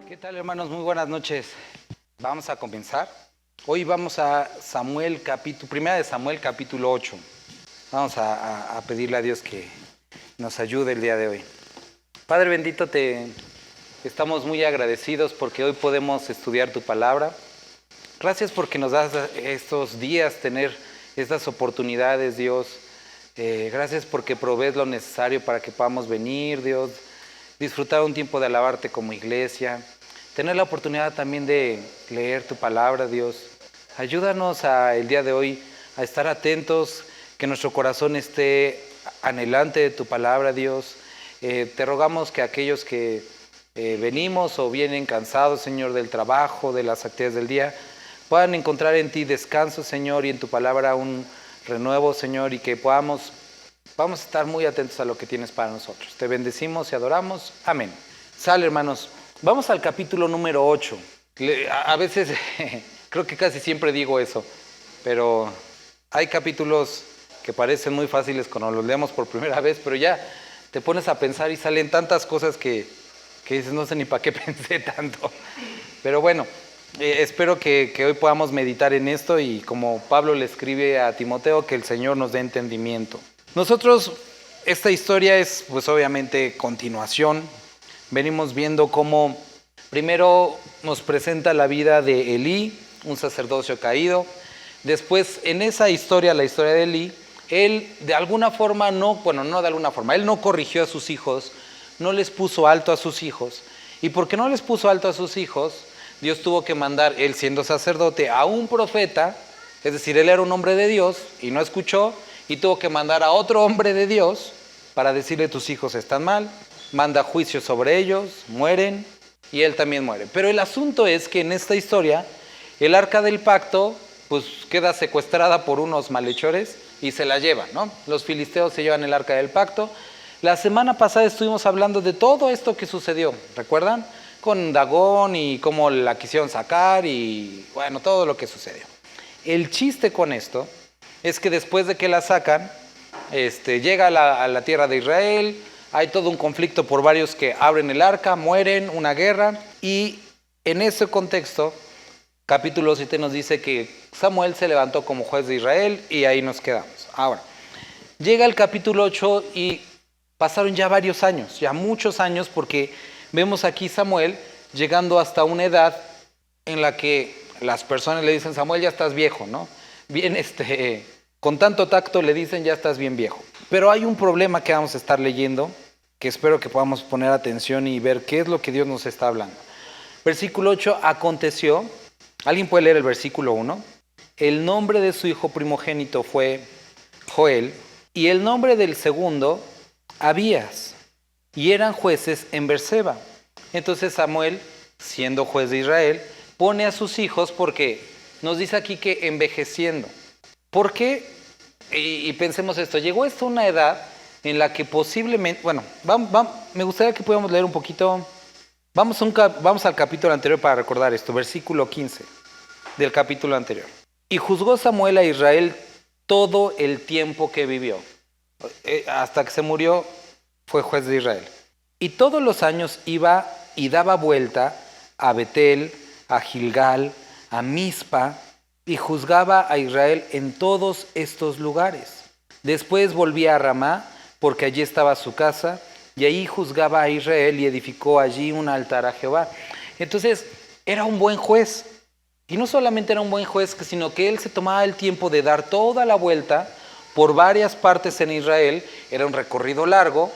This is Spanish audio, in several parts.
¿Qué tal, hermanos? Muy buenas noches. Vamos a comenzar. Hoy vamos a Primera de Samuel, capítulo 8. Vamos a pedirle a Dios que nos ayude el día de hoy. Padre bendito, estamos muy agradecidos porque hoy podemos estudiar tu palabra. Gracias porque nos das estos días, tener estas oportunidades, Dios. Gracias porque provees lo necesario para que podamos venir, Dios, disfrutar un tiempo de alabarte como iglesia, tener la oportunidad también de leer tu palabra, Dios. Ayúdanos el día de hoy a estar atentos, que nuestro corazón esté anhelante de tu palabra, Dios. Te rogamos que aquellos que venimos o vienen cansados, Señor, del trabajo, de las actividades del día, puedan encontrar en ti descanso, Señor, y en tu palabra un renuevo, Señor, y que vamos a estar muy atentos a lo que tienes para nosotros. Te bendecimos y adoramos. Amén. Sale, hermanos. Vamos al capítulo número 8. A veces, creo que casi siempre digo eso, pero hay capítulos que parecen muy fáciles cuando los leemos por primera vez, pero ya te pones a pensar y salen tantas cosas que dices, no sé ni para qué pensé tanto. Pero bueno, espero que hoy podamos meditar en esto y como Pablo le escribe a Timoteo, que el Señor nos dé entendimiento. Nosotros, esta historia es pues obviamente continuación. Venimos viendo cómo primero nos presenta la vida de Elí, un sacerdocio caído. Después en esa historia, la historia de Elí, él de alguna forma él no corrigió a sus hijos, no les puso alto a sus hijos. Y porque no les puso alto a sus hijos, Dios tuvo que mandar, él siendo sacerdote, a un profeta, es decir, él era un hombre de Dios y no escuchó, y tuvo que mandar a otro hombre de Dios para decirle: tus hijos están mal, manda juicio sobre ellos, mueren, y él también muere. Pero el asunto es que en esta historia, el arca del pacto pues queda secuestrada por unos malhechores y se la llevan, ¿no? Los filisteos se llevan el arca del pacto. La semana pasada estuvimos hablando de todo esto que sucedió, ¿recuerdan? Con Dagón y cómo la quisieron sacar y bueno, todo lo que sucedió. El chiste con esto es que después de que la sacan, llega a la tierra de Israel, hay todo un conflicto por varios que abren el arca, mueren, una guerra, y en ese contexto, capítulo 7 nos dice que Samuel se levantó como juez de Israel y ahí nos quedamos. Ahora, llega el capítulo 8 y pasaron ya varios años, ya muchos años, porque vemos aquí Samuel llegando hasta una edad en la que las personas le dicen: Samuel, ya estás viejo, ¿no? Bien, con tanto tacto le dicen: ya estás bien viejo. Pero hay un problema que vamos a estar leyendo, que espero que podamos poner atención y ver qué es lo que Dios nos está hablando. Versículo 8, aconteció, ¿alguien puede leer el versículo 1? El nombre de su hijo primogénito fue Joel, y el nombre del segundo, Abías, y eran jueces en Berseba. Entonces Samuel, siendo juez de Israel, pone a sus hijos, porque nos dice aquí que envejeciendo. ¿Por qué? Y pensemos esto, llegó esto a una edad en la que posiblemente, bueno, me gustaría que pudiéramos leer un poquito, vamos al capítulo anterior para recordar esto, versículo 15 del capítulo anterior. Y juzgó Samuel a Israel todo el tiempo que vivió, hasta que se murió fue juez de Israel. Y todos los años iba y daba vuelta a Betel, a Gilgal, a Mizpa, y juzgaba a Israel en todos estos lugares. Después volvía a Ramá, porque allí estaba su casa, y ahí juzgaba a Israel y edificó allí un altar a Jehová. Entonces, era un buen juez. Y no solamente era un buen juez, sino que él se tomaba el tiempo de dar toda la vuelta por varias partes en Israel. Era un recorrido largo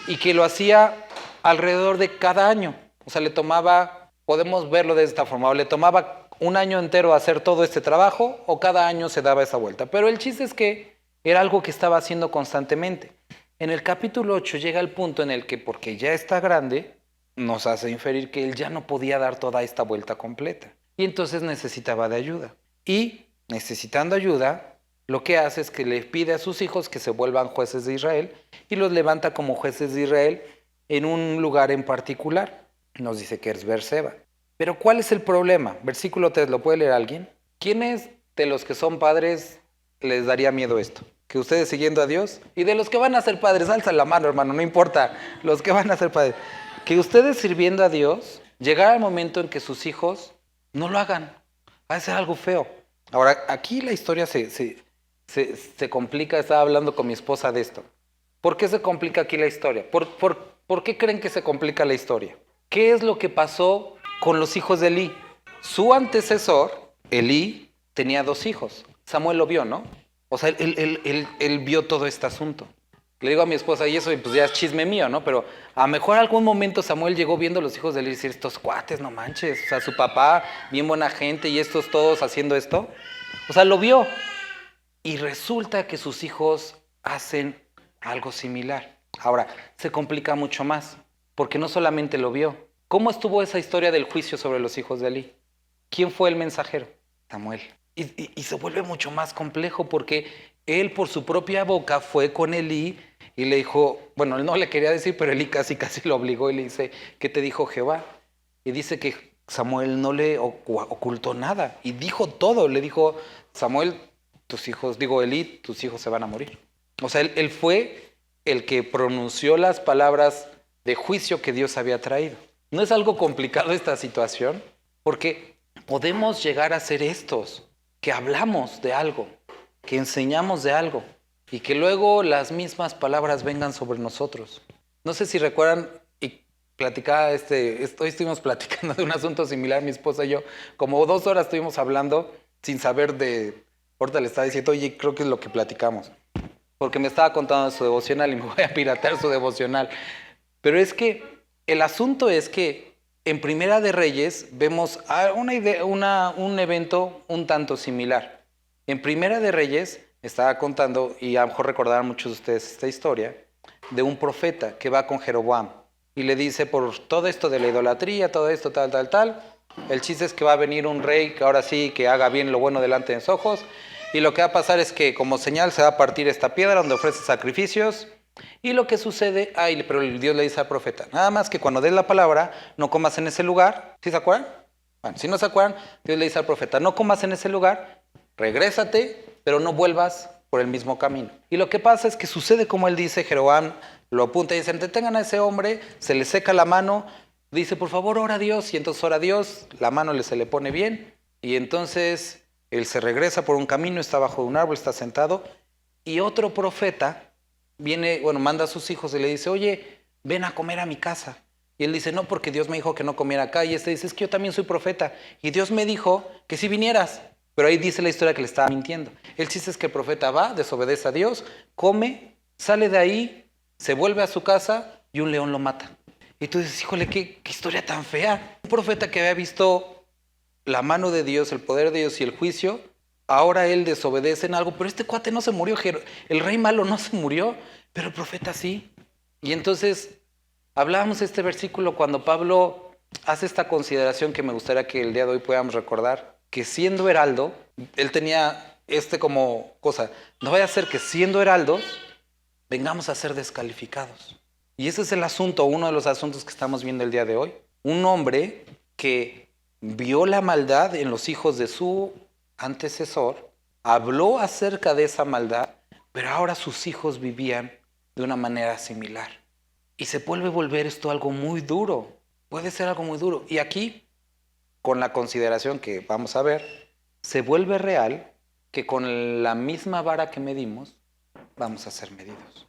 y que lo hacía alrededor de cada año. O sea, le tomaba, podemos verlo de esta forma, o le tomaba un año entero hacer todo este trabajo o cada año se daba esa vuelta. Pero el chiste es que era algo que estaba haciendo constantemente. En el capítulo 8 llega el punto en el que, porque ya está grande, nos hace inferir que él ya no podía dar toda esta vuelta completa. Y entonces necesitaba de ayuda. Y necesitando ayuda, lo que hace es que le pide a sus hijos que se vuelvan jueces de Israel y los levanta como jueces de Israel en un lugar en particular. Nos dice que es Berseba. Pero ¿cuál es el problema? Versículo 3, ¿lo puede leer alguien? ¿Quiénes de los que son padres les daría miedo esto? que ustedes siguiendo a Dios, y de los que van a ser padres, alza la mano, hermano, no importa, los que van a ser padres, que ustedes sirviendo a Dios, llegará el momento en que sus hijos no lo hagan, va a ser algo feo. Ahora, aquí la historia se complica, estaba hablando con mi esposa de esto. ¿Por qué se complica aquí la historia? ¿Por qué creen que se complica la historia? ¿Qué es lo que pasó con los hijos de Elí? Su antecesor, Elí, tenía 2 hijos. Samuel lo vio, ¿no? O sea, él vio todo este asunto. Le digo a mi esposa, y eso pues ya es chisme mío, ¿no? Pero a lo mejor algún momento Samuel llegó viendo a los hijos de Elí y decir, estos cuates, no manches. O sea, su papá, bien buena gente, y estos todos haciendo esto. O sea, lo vio. Y resulta que sus hijos hacen algo similar. Ahora, se complica mucho más, porque no solamente lo vio. ¿Cómo estuvo esa historia del juicio sobre los hijos de Elí? ¿Quién fue el mensajero? Samuel. Y se vuelve mucho más complejo porque él por su propia boca fue con Elí y le dijo, bueno, él no le quería decir, pero Elí casi lo obligó y le dice, ¿qué te dijo Jehová? Y dice que Samuel no le ocultó nada y dijo todo. Le dijo, Samuel, Elí, tus hijos se van a morir. O sea, él fue el que pronunció las palabras de juicio que Dios había traído. ¿No es algo complicado esta situación? Porque podemos llegar a ser estos, que hablamos de algo, que enseñamos de algo, y que luego las mismas palabras vengan sobre nosotros. No sé si recuerdan, y platicaba hoy estuvimos platicando de un asunto similar, mi esposa y yo, como 2 horas estuvimos hablando sin saber ahorita le estaba diciendo, oye, creo que es lo que platicamos, porque me estaba contando de su devocional y me voy a piratear su devocional. Pero es que el asunto es que en Primera de Reyes vemos un evento un tanto similar. En Primera de Reyes estaba contando, y a lo mejor recordarán muchos de ustedes esta historia, de un profeta que va con Jeroboam y le dice por todo esto de la idolatría, todo esto, tal. El chiste es que va a venir un rey que ahora sí que haga bien lo bueno delante de sus ojos, y lo que va a pasar es que como señal se va a partir esta piedra donde ofrece sacrificios. Y lo que sucede, pero Dios le dice al profeta, nada más que cuando des la palabra, no comas en ese lugar. ¿Sí se acuerdan? Bueno, si no se acuerdan, Dios le dice al profeta, no comas en ese lugar, regrésate, pero no vuelvas por el mismo camino. Y lo que pasa es que sucede como él dice, Jeroboam lo apunta y dice, detengan a ese hombre, se le seca la mano, dice, por favor, ora a Dios, y entonces ora a Dios, la mano se le pone bien, y entonces él se regresa por un camino, está bajo un árbol, está sentado, y otro profeta manda a sus hijos y le dice, oye, ven a comer a mi casa. Y él dice, no, porque Dios me dijo que no comiera acá. Y dice, es que yo también soy profeta. Y Dios me dijo que si vinieras. Pero ahí dice la historia que le estaba mintiendo. El chiste es que el profeta va, desobedece a Dios, come, sale de ahí, se vuelve a su casa y un león lo mata. Y tú dices, híjole, qué historia tan fea. Un profeta que había visto la mano de Dios, el poder de Dios y el juicio, ahora él desobedece en algo, pero este cuate no se murió, el rey malo no se murió, pero el profeta sí. Y entonces hablábamos de este versículo cuando Pablo hace esta consideración que me gustaría que el día de hoy podamos recordar, que siendo heraldo, él tenía como cosa, no vaya a ser que siendo heraldos vengamos a ser descalificados. Y ese es el asunto, uno de los asuntos que estamos viendo el día de hoy. Un hombre que vio la maldad en los hijos de su antecesor, habló acerca de esa maldad, pero ahora sus hijos vivían de una manera similar. Y se vuelve a volver esto algo muy duro, puede ser algo muy duro. Y aquí, con la consideración que vamos a ver, se vuelve real que con la misma vara que medimos, vamos a ser medidos.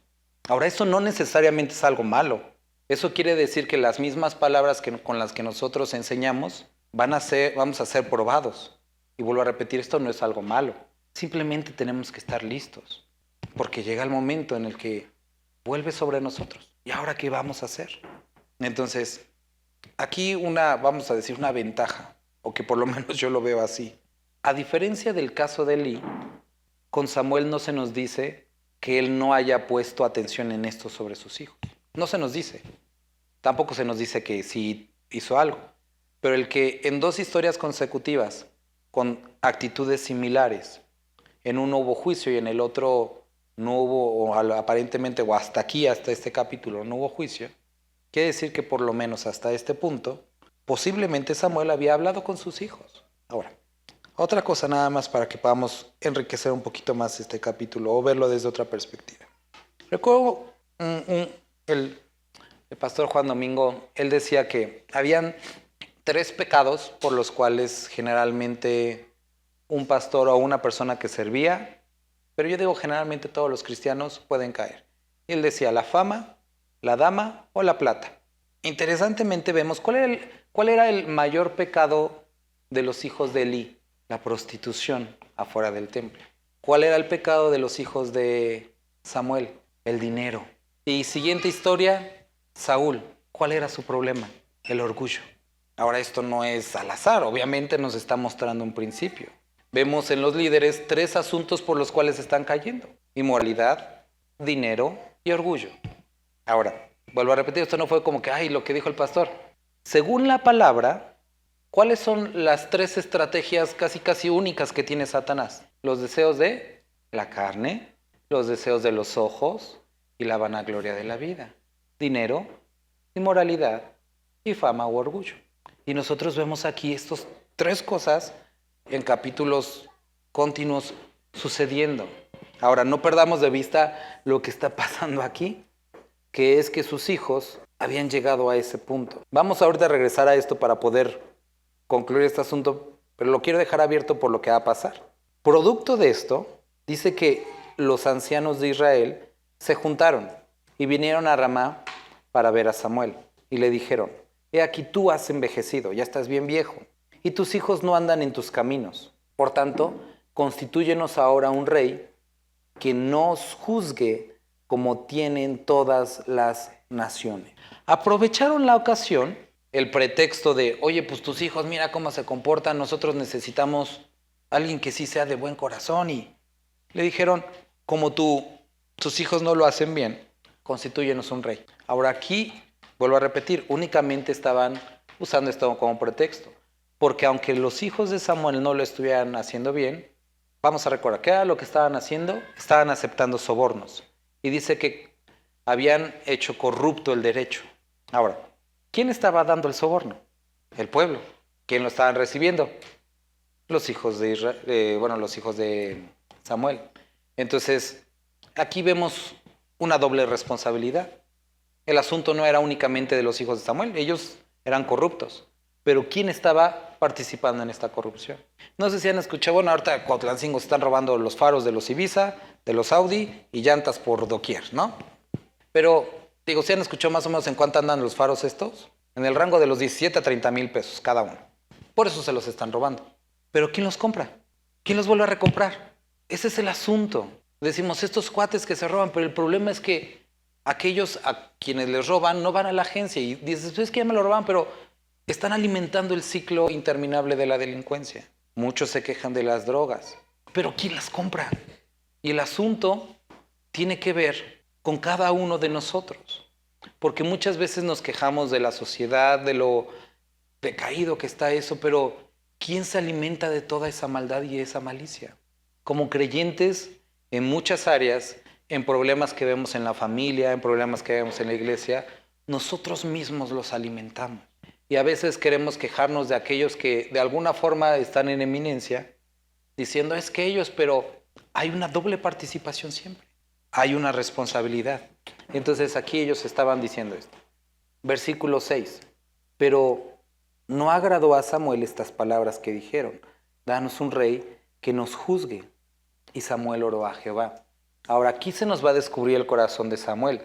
Ahora, eso no necesariamente es algo malo. Eso quiere decir que las mismas palabras con las que nosotros enseñamos, vamos a ser probados. Y vuelvo a repetir, esto no es algo malo. Simplemente tenemos que estar listos. Porque llega el momento en el que vuelve sobre nosotros. ¿Y ahora qué vamos a hacer? Entonces, aquí vamos a decir una ventaja, o que por lo menos yo lo veo así. A diferencia del caso de Elí, con Samuel no se nos dice que él no haya puesto atención en esto sobre sus hijos. No se nos dice. Tampoco se nos dice que sí hizo algo. Pero el que en 2 historias consecutivas, con actitudes similares, en uno hubo juicio y en el otro no hubo, o aparentemente, o hasta aquí, hasta este capítulo, no hubo juicio, quiere decir que por lo menos hasta este punto, posiblemente Samuel había hablado con sus hijos. Ahora, Otra cosa nada más para que podamos enriquecer un poquito más este capítulo o verlo desde otra perspectiva. Recuerdo el pastor Juan Domingo, él decía que habían 3 pecados por los cuales generalmente un pastor o una persona que servía, pero yo digo generalmente todos los cristianos pueden caer. Y él decía la fama, la dama o la plata. Interesantemente vemos cuál era el mayor pecado de los hijos de Elí, la prostitución afuera del templo. ¿Cuál era el pecado de los hijos de Samuel? El dinero. Y siguiente historia, Saúl. ¿Cuál era su problema? El orgullo. Ahora esto no es al azar, obviamente nos está mostrando un principio. Vemos en los líderes 3 asuntos por los cuales están cayendo: inmoralidad, dinero y orgullo. Ahora, vuelvo a repetir, esto no fue como que, lo que dijo el pastor. Según la palabra, ¿cuáles son las 3 estrategias casi únicas que tiene Satanás? Los deseos de la carne, los deseos de los ojos y la vanagloria de la vida. Dinero, inmoralidad y fama o orgullo. Y nosotros vemos aquí estas 3 cosas en capítulos continuos sucediendo. Ahora, no perdamos de vista lo que está pasando aquí, que es que sus hijos habían llegado a ese punto. Vamos ahorita a regresar a esto para poder concluir este asunto, pero lo quiero dejar abierto por lo que va a pasar. Producto de esto, dice que los ancianos de Israel se juntaron y vinieron a Ramá para ver a Samuel. Y le dijeron: he aquí tú has envejecido, ya estás bien viejo, y tus hijos no andan en tus caminos. Por tanto, constitúyenos ahora un rey que nos juzgue como tienen todas las naciones. Aprovecharon la ocasión, el pretexto de, oye, pues tus hijos, mira cómo se comportan, nosotros necesitamos alguien que sí sea de buen corazón. Y le dijeron, como tus hijos no lo hacen bien, constitúyenos un rey. Ahora aquí, vuelvo a repetir, únicamente estaban usando esto como pretexto, porque aunque los hijos de Samuel no lo estuvieran haciendo bien, vamos a recordar, ¿qué era lo que estaban haciendo? Estaban aceptando sobornos. Y dice que habían hecho corrupto el derecho. Ahora, ¿quién estaba dando el soborno? El pueblo. ¿Quién lo estaban recibiendo? Los hijos de Israel, los hijos de Samuel. Entonces, aquí vemos una doble responsabilidad. El asunto no era únicamente de los hijos de Samuel, ellos eran corruptos. Pero ¿quién estaba participando en esta corrupción? No sé si han escuchado, ahorita Cuautlancingo se están robando los faros de los Ibiza, de los Audi y llantas por doquier, ¿no? Pero, ¿si han escuchado más o menos en cuánto andan los faros estos? En el rango de los 17 a 30 mil pesos cada uno. Por eso se los están robando. Pero ¿quién los compra? ¿Quién los vuelve a recomprar? Ese es el asunto. Decimos, estos cuates que se roban, pero el problema es que aquellos a quienes les roban no van a la agencia y dices, es que ya me lo roban, pero están alimentando el ciclo interminable de la delincuencia. Muchos se quejan de las drogas, pero ¿quién las compra? Y el asunto tiene que ver con cada uno de nosotros, porque muchas veces nos quejamos de la sociedad, de lo decaído que está eso, pero ¿quién se alimenta de toda esa maldad y esa malicia? Como creyentes, en muchas áreas, en problemas que vemos en la familia, en problemas que vemos en la iglesia, nosotros mismos los alimentamos. Y a veces queremos quejarnos de aquellos que de alguna forma están en eminencia, diciendo es que ellos, pero hay una doble participación siempre. Hay una responsabilidad. Entonces aquí ellos estaban diciendo esto. Versículo 6. Pero no agradó a Samuel estas palabras que dijeron: danos un rey que nos juzgue. Y Samuel oró a Jehová. Ahora aquí se nos va a descubrir el corazón de Samuel.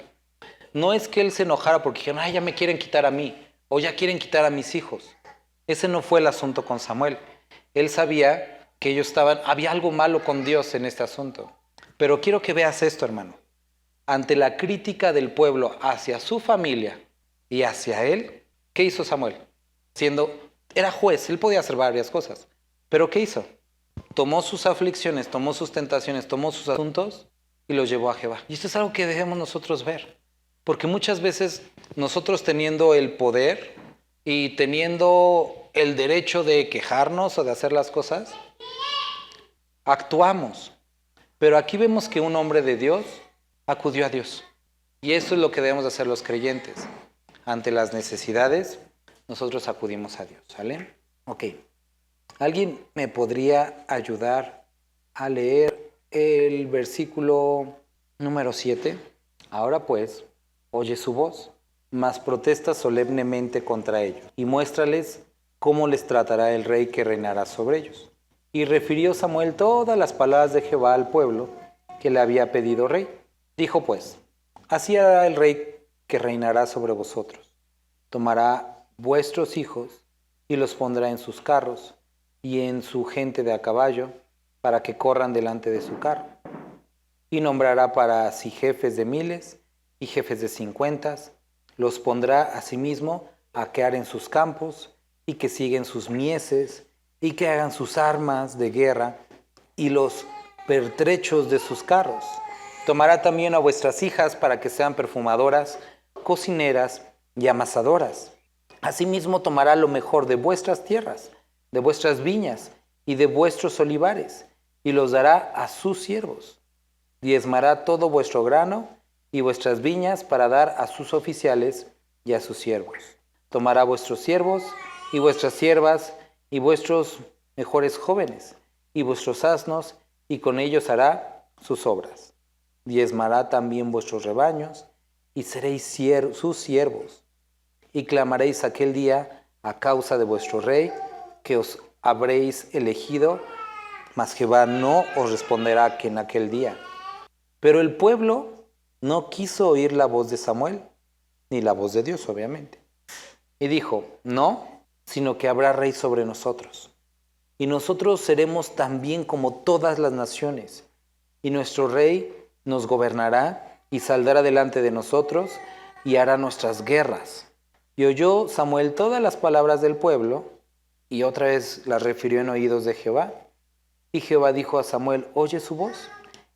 No es que él se enojara porque dijeron, ya me quieren quitar a mí, o ya quieren quitar a mis hijos. Ese no fue el asunto con Samuel. Él sabía que había algo malo con Dios en este asunto. Pero quiero que veas esto, hermano. Ante la crítica del pueblo hacia su familia y hacia él, ¿qué hizo Samuel? Era juez, él podía hacer varias cosas. ¿Pero qué hizo? Tomó sus aflicciones, tomó sus tentaciones, tomó sus asuntos y los llevó a Jehová. Y esto es algo que debemos nosotros ver. Porque muchas veces nosotros teniendo el poder y teniendo el derecho de quejarnos o de hacer las cosas, actuamos. Pero aquí vemos que un hombre de Dios acudió a Dios. Y eso es lo que debemos hacer los creyentes. Ante las necesidades, nosotros acudimos a Dios. ¿Sale? Ok. ¿Alguien me podría ayudar a leer el versículo número 7? Ahora pues, oye su voz, mas protesta solemnemente contra ellos, y muéstrales cómo les tratará el rey que reinará sobre ellos. Y refirió Samuel todas las palabras de Jehová al pueblo que le había pedido rey. Dijo pues, así hará el rey que reinará sobre vosotros. Tomará vuestros hijos y los pondrá en sus carros y en su gente de a caballo, para que corran delante de su carro. Y nombrará para sí jefes de miles y jefes de 50, los pondrá asimismo a quedar en sus campos, y que siguen sus mieses, y que hagan sus armas de guerra, y los pertrechos de sus carros. Tomará también a vuestras hijas para que sean perfumadoras, cocineras y amasadoras. Asimismo tomará lo mejor de vuestras tierras, de vuestras viñas y de vuestros olivares, y los dará a sus siervos. Diezmará todo vuestro grano y vuestras viñas para dar a sus oficiales y a sus siervos. Tomará vuestros siervos y vuestras siervas y vuestros mejores jóvenes y vuestros asnos, y con ellos hará sus obras. Diezmará también vuestros rebaños, y seréis sus siervos. Y clamaréis aquel día a causa de vuestro rey, que os habréis elegido, mas Jehová no os responderá que en aquel día. Pero el pueblo no quiso oír la voz de Samuel, ni la voz de Dios, obviamente. Y dijo, no, sino que habrá rey sobre nosotros. Y nosotros seremos también como todas las naciones. Y nuestro rey nos gobernará y saldrá delante de nosotros y hará nuestras guerras. Y oyó Samuel todas las palabras del pueblo, y otra vez las refirió en oídos de Jehová. Y Jehová dijo a Samuel, oye su voz,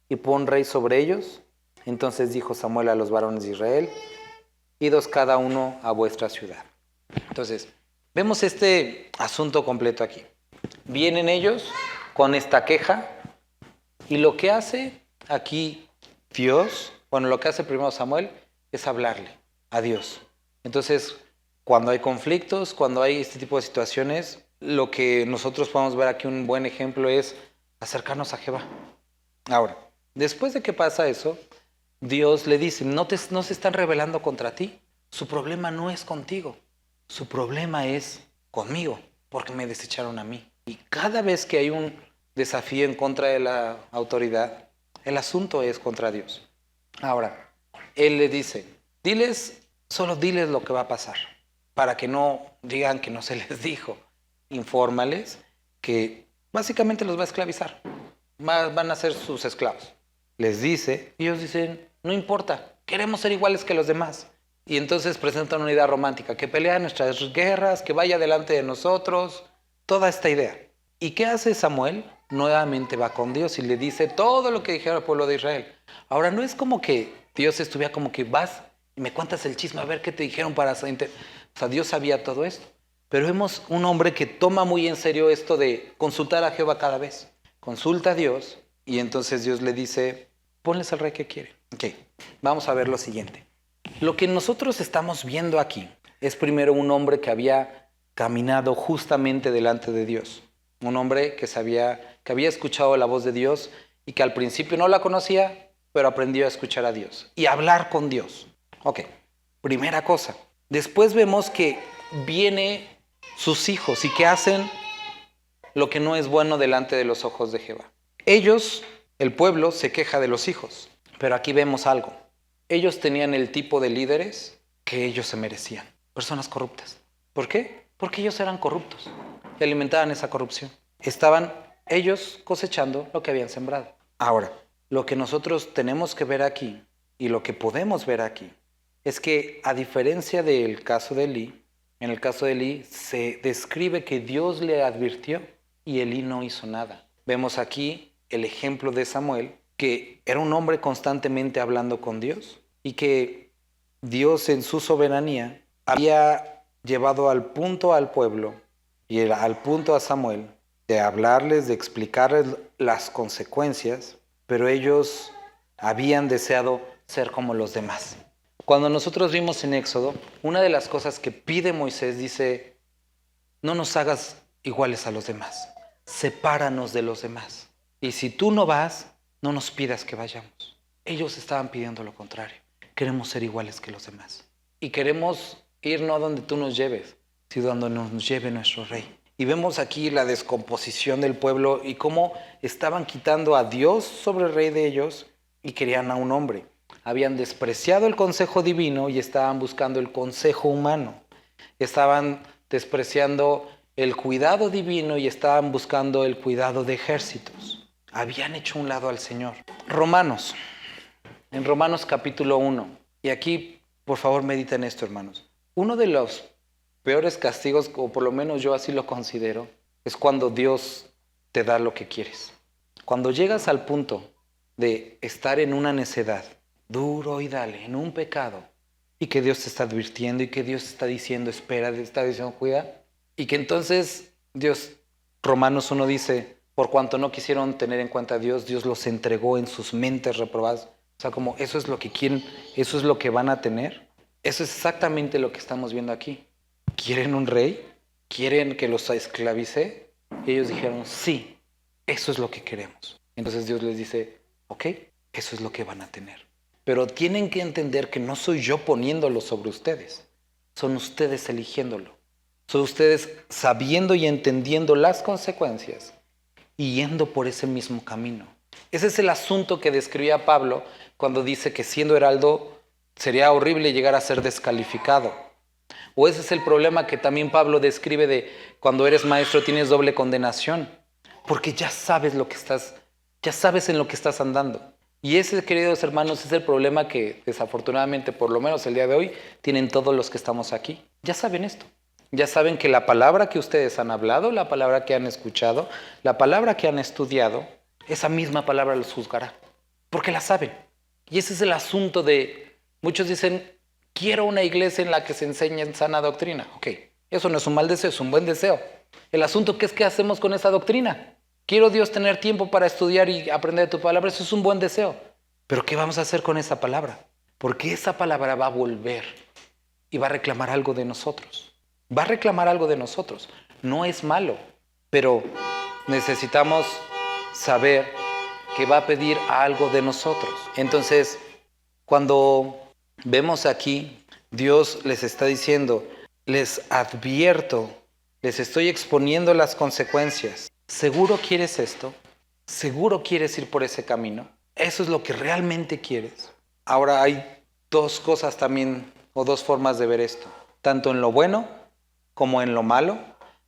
y pon rey sobre ellos. Entonces dijo Samuel a los varones de Israel, idos cada uno a vuestra ciudad. Entonces, vemos este asunto completo aquí. Vienen ellos con esta queja, y lo que hace aquí Dios, lo que hace primero Samuel es hablarle a Dios. Entonces, cuando hay conflictos, cuando hay este tipo de situaciones, lo que nosotros podemos ver aquí un buen ejemplo es acercarnos a Jehová. Ahora, después de que pasa eso, Dios le dice, no se están rebelando contra ti, su problema no es contigo, su problema es conmigo, porque me desecharon a mí. Y cada vez que hay un desafío en contra de la autoridad, el asunto es contra Dios. Ahora, Él le dice, solo diles lo que va a pasar, para que no digan que no se les dijo. Infórmales que básicamente los va a esclavizar, van a ser sus esclavos. Les dice, ellos dicen, no importa, queremos ser iguales que los demás. Y entonces presentan una idea romántica, que pelea nuestras guerras, que vaya delante de nosotros, toda esta idea. ¿Y qué hace Samuel? Nuevamente va con Dios y le dice todo lo que dijeron al pueblo de Israel. Ahora, no es como que Dios estuviera como que vas y me cuentas el chisme, a ver qué te dijeron para... O sea, Dios sabía todo esto. Pero vemos un hombre que toma muy en serio esto de consultar a Jehová cada vez. Consulta a Dios y entonces Dios le dice, ponles al rey que quiere. Ok, vamos a ver lo siguiente. Lo que nosotros estamos viendo aquí es primero un hombre que había caminado justamente delante de Dios. Un hombre que había escuchado la voz de Dios y que al principio no la conocía, pero aprendió a escuchar a Dios y a hablar con Dios. Ok, primera cosa. Después vemos que vienen sus hijos y que hacen lo que no es bueno delante de los ojos de Jehová. Ellos, el pueblo, se queja de los hijos, pero aquí vemos algo. Ellos tenían el tipo de líderes que ellos se merecían, personas corruptas. ¿Por qué? Porque ellos eran corruptos y alimentaban esa corrupción. Estaban ellos cosechando lo que habían sembrado. Ahora, lo que nosotros tenemos que ver aquí y lo que podemos ver aquí es que, a diferencia del caso de Elí, en el caso de Elí se describe que Dios le advirtió y Elí no hizo nada. Vemos aquí el ejemplo de Samuel, que era un hombre constantemente hablando con Dios y que Dios en su soberanía había llevado al punto al pueblo y al punto a Samuel de hablarles, de explicarles las consecuencias, pero ellos habían deseado ser como los demás. Cuando nosotros vimos en Éxodo, una de las cosas que pide Moisés dice, no nos hagas iguales a los demás. Sepáranos de los demás. Y si tú no vas, no nos pidas que vayamos. Ellos estaban pidiendo lo contrario. Queremos ser iguales que los demás. Y queremos ir no a donde tú nos lleves, sino a donde nos lleve nuestro Rey. Y vemos aquí la descomposición del pueblo y cómo estaban quitando a Dios sobre el rey de ellos y querían a un hombre. Habían despreciado el consejo divino y estaban buscando el consejo humano. Estaban despreciando el cuidado divino y estaban buscando el cuidado de ejércitos. Habían hecho a un lado al Señor. Romanos, en Romanos capítulo 1. Y aquí, por favor, mediten esto, hermanos. Uno de los peores castigos, o por lo menos yo así lo considero, es cuando Dios te da lo que quieres. Cuando llegas al punto de estar en una necedad, duro y dale, en un pecado, y que Dios te está advirtiendo y que Dios está diciendo, espera, te está diciendo, cuida, y que entonces Dios, Romanos 1 dice, por cuanto no quisieron tener en cuenta a Dios, Dios los entregó en sus mentes reprobadas. O sea, como eso es lo que quieren, eso es lo que van a tener. Eso es exactamente lo que estamos viendo aquí. ¿Quieren un rey? ¿Quieren que los esclavice? Y ellos dijeron, sí, eso es lo que queremos. Entonces Dios les dice, ok, eso es lo que van a tener. Pero tienen que entender que no soy yo poniéndolo sobre ustedes. Son ustedes eligiéndolo. Son ustedes sabiendo y entendiendo las consecuencias y yendo por ese mismo camino. Ese es el asunto que describía Pablo cuando dice que siendo heraldo sería horrible llegar a ser descalificado. O ese es el problema que también Pablo describe de cuando eres maestro tienes doble condenación, porque ya sabes ya sabes en lo que estás andando. Y ese, queridos hermanos, es el problema que desafortunadamente, por lo menos el día de hoy, tienen todos los que estamos aquí. Ya saben esto. Ya saben que la palabra que ustedes han hablado, la palabra que han escuchado, la palabra que han estudiado, esa misma palabra los juzgará, porque la saben. Y ese es el asunto de, muchos dicen, quiero una iglesia en la que se enseñe en sana doctrina. Ok, eso no es un mal deseo, es un buen deseo. El asunto que es qué hacemos con esa doctrina. Quiero Dios tener tiempo para estudiar y aprender de tu palabra, eso es un buen deseo. Pero ¿qué vamos a hacer con esa palabra? Porque esa palabra va a volver y va a reclamar algo de nosotros. Va a reclamar algo de nosotros. No es malo, pero necesitamos saber que va a pedir algo de nosotros. Entonces, cuando vemos aquí, Dios les está diciendo, les advierto, les estoy exponiendo las consecuencias. ¿Seguro quieres esto? ¿Seguro quieres ir por ese camino? ¿Eso es lo que realmente quieres? Ahora hay dos cosas también, o dos formas de ver esto. Tanto en lo bueno como en lo malo,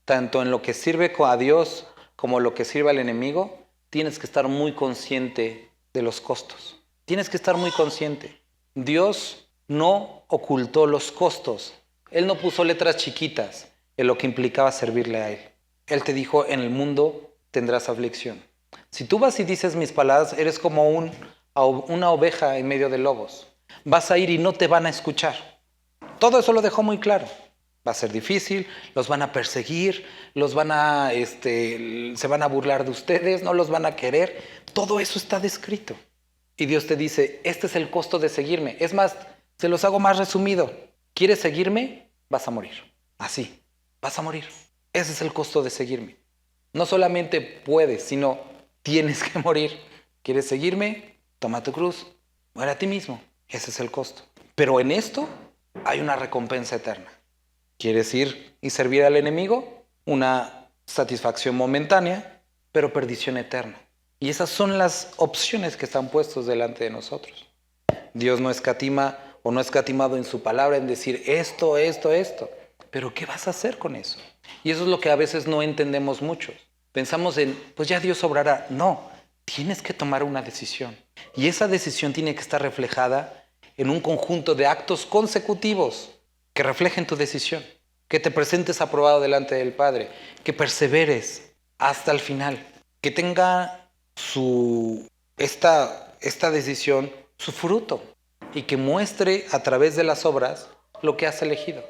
tanto en lo que sirve a Dios como lo que sirve al enemigo, tienes que estar muy consciente de los costos. Tienes que estar muy consciente. Dios no ocultó los costos. Él no puso letras chiquitas en lo que implicaba servirle a Él. Él te dijo, en el mundo tendrás aflicción. Si tú vas y dices mis palabras, eres como una oveja en medio de lobos. Vas a ir y no te van a escuchar. Todo eso lo dejó muy claro. Va a ser difícil, los van a perseguir, se van a burlar de ustedes, no los van a querer. Todo eso está descrito. Y Dios te dice, este es el costo de seguirme. Es más, se los hago más resumido. ¿Quieres seguirme? Vas a morir. Así, vas a morir. Ese es el costo de seguirme. No solamente puedes, sino tienes que morir. ¿Quieres seguirme? Toma tu cruz. Muere a ti mismo. Ese es el costo. Pero en esto hay una recompensa eterna. ¿Quieres ir y servir al enemigo? Una satisfacción momentánea, pero perdición eterna. Y esas son las opciones que están puestas delante de nosotros. Dios no escatima o no ha escatimado en su palabra en decir esto. Pero ¿qué vas a hacer con eso? Y eso es lo que a veces no entendemos mucho. Pensamos en, pues ya Dios obrará. No, tienes que tomar una decisión. Y esa decisión tiene que estar reflejada en un conjunto de actos consecutivos que reflejen tu decisión. Que te presentes aprobado delante del Padre. Que perseveres hasta el final. Que tenga esta decisión su fruto. Y que muestre a través de las obras lo que has elegido.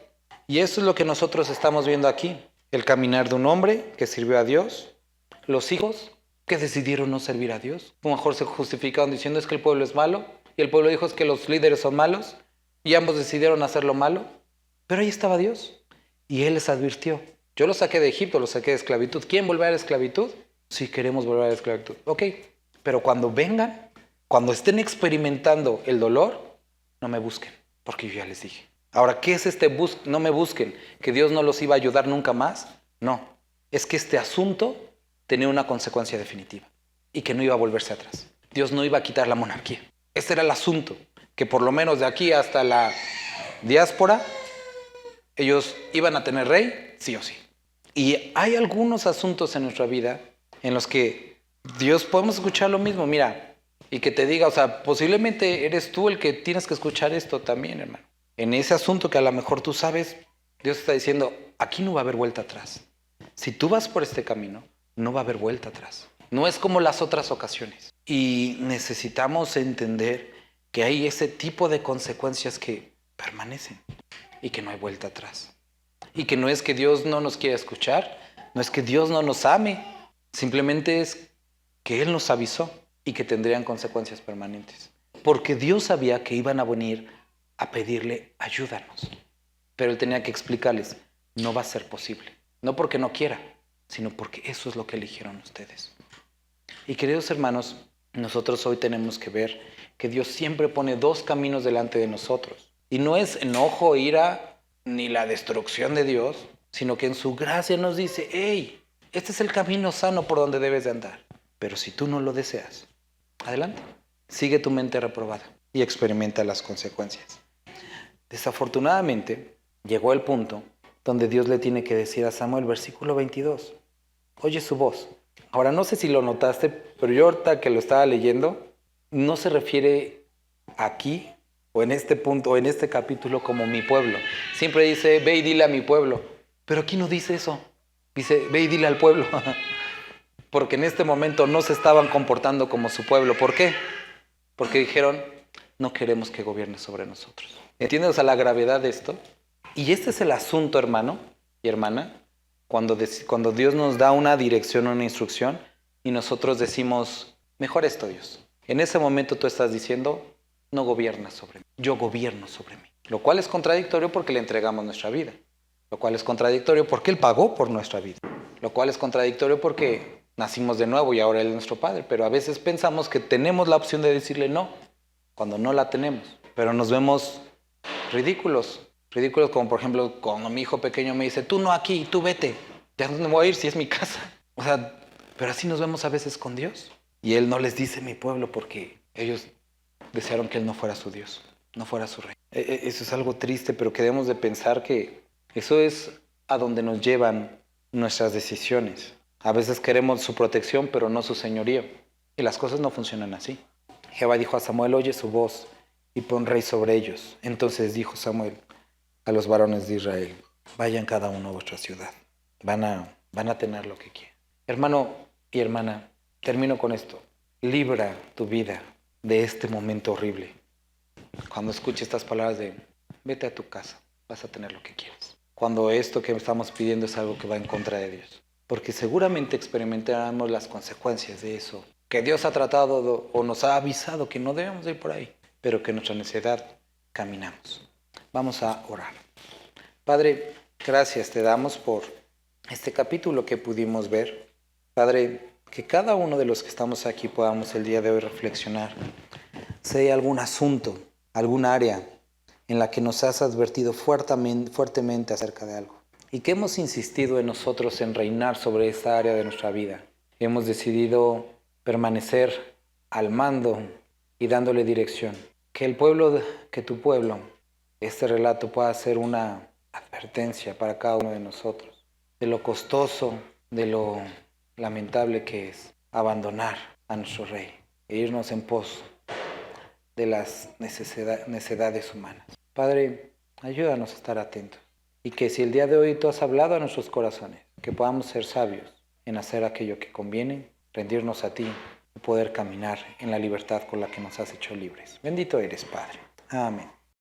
Y eso es lo que nosotros estamos viendo aquí. El caminar de un hombre que sirvió a Dios. Los hijos que decidieron no servir a Dios. A lo mejor se justificaron diciendo es que el pueblo es malo. Y el pueblo dijo es que los líderes son malos. Y ambos decidieron hacer lo malo. Pero ahí estaba Dios. Y Él les advirtió. Yo los saqué de Egipto, los saqué de esclavitud. ¿Quieren volver a la esclavitud? Sí, queremos volver a la esclavitud. Ok, pero cuando vengan, cuando estén experimentando el dolor, no me busquen, porque yo ya les dije. Ahora, ¿qué es no me busquen? ¿Que Dios no los iba a ayudar nunca más? No, es que este asunto tenía una consecuencia definitiva y que no iba a volverse atrás. Dios no iba a quitar la monarquía. Ese era el asunto, que por lo menos de aquí hasta la diáspora, ellos iban a tener rey, sí o sí. Y hay algunos asuntos en nuestra vida en los que Dios podemos escuchar lo mismo, mira, y que te diga, o sea, posiblemente eres tú el que tienes que escuchar esto también, hermano. En ese asunto que a lo mejor tú sabes, Dios está diciendo, aquí no va a haber vuelta atrás. Si tú vas por este camino, no va a haber vuelta atrás. No es como las otras ocasiones. Y necesitamos entender que hay ese tipo de consecuencias que permanecen y que no hay vuelta atrás. Y que no es que Dios no nos quiera escuchar, no es que Dios no nos ame, simplemente es que Él nos avisó y que tendrían consecuencias permanentes. Porque Dios sabía que iban a venir a pedirle ayúdanos. Pero Él tenía que explicarles, no va a ser posible. No porque no quiera, sino porque eso es lo que eligieron ustedes. Y queridos hermanos, nosotros hoy tenemos que ver que Dios siempre pone dos caminos delante de nosotros. Y no es enojo, ira, ni la destrucción de Dios, sino que en su gracia nos dice, hey, este es el camino sano por donde debes de andar. Pero si tú no lo deseas, adelante, sigue tu mente reprobada y experimenta las consecuencias. Desafortunadamente, llegó el punto donde Dios le tiene que decir a Samuel, versículo 22, oye su voz. Ahora, no sé si lo notaste, pero yo ahorita que lo estaba leyendo, no se refiere aquí, o en este punto, o en este capítulo, como mi pueblo. Siempre dice, ve y dile a mi pueblo. Pero aquí no dice eso. Dice, ve y dile al pueblo. Porque en este momento no se estaban comportando como su pueblo. ¿Por qué? Porque dijeron, no queremos que gobierne sobre nosotros. ¿Entiendes? O sea, la gravedad de esto. Y este es el asunto, hermano y hermana, cuando Dios nos da una dirección, una instrucción, y nosotros decimos, mejor esto, Dios. En ese momento tú estás diciendo, no gobiernas sobre mí, yo gobierno sobre mí. Lo cual es contradictorio porque le entregamos nuestra vida. Lo cual es contradictorio porque Él pagó por nuestra vida. Lo cual es contradictorio porque nacimos de nuevo y ahora Él es nuestro Padre. Pero a veces pensamos que tenemos la opción de decirle no, cuando no la tenemos. Pero nos vemos ridículos. Ridículos como, por ejemplo, cuando mi hijo pequeño me dice, tú no aquí, tú vete. ¿Ya dónde voy a ir si es mi casa? O sea, pero así nos vemos a veces con Dios. Y Él no les dice mi pueblo porque ellos desearon que Él no fuera su Dios, no fuera su rey. Eso es algo triste, pero que debemos de pensar que eso es a donde nos llevan nuestras decisiones. A veces queremos su protección, pero no su señorío. Y las cosas no funcionan así. Jehová dijo a Samuel, oye su voz y pon rey sobre ellos. Entonces dijo Samuel a los varones de Israel, vayan cada uno a vuestra ciudad. Van a tener lo que quieran. Hermano y hermana, termino con esto. Libra tu vida de este momento horrible. Cuando escuches estas palabras de vete a tu casa, vas a tener lo que quieres. Cuando esto que estamos pidiendo es algo que va en contra de Dios. Porque seguramente experimentaremos las consecuencias de eso. Que Dios ha tratado o nos ha avisado que no debemos ir por ahí, pero que en nuestra necesidad caminamos. Vamos a orar. Padre, gracias te damos por este capítulo que pudimos ver. Padre, que cada uno de los que estamos aquí podamos el día de hoy reflexionar. Si hay algún asunto, algún área en la que nos has advertido fuertemente acerca de algo y que hemos insistido en nosotros en reinar sobre esa área de nuestra vida. Hemos decidido permanecer al mando y dándole dirección. Que tu pueblo, este relato pueda ser una advertencia para cada uno de nosotros de lo costoso, de lo lamentable que es abandonar a nuestro Rey e irnos en pos de las necesidades humanas. Padre, ayúdanos a estar atentos y que si el día de hoy tú has hablado a nuestros corazones, que podamos ser sabios en hacer aquello que conviene, rendirnos a ti y poder caminar en la libertad con la que nos has hecho libres. Bendito eres, Padre. Amén.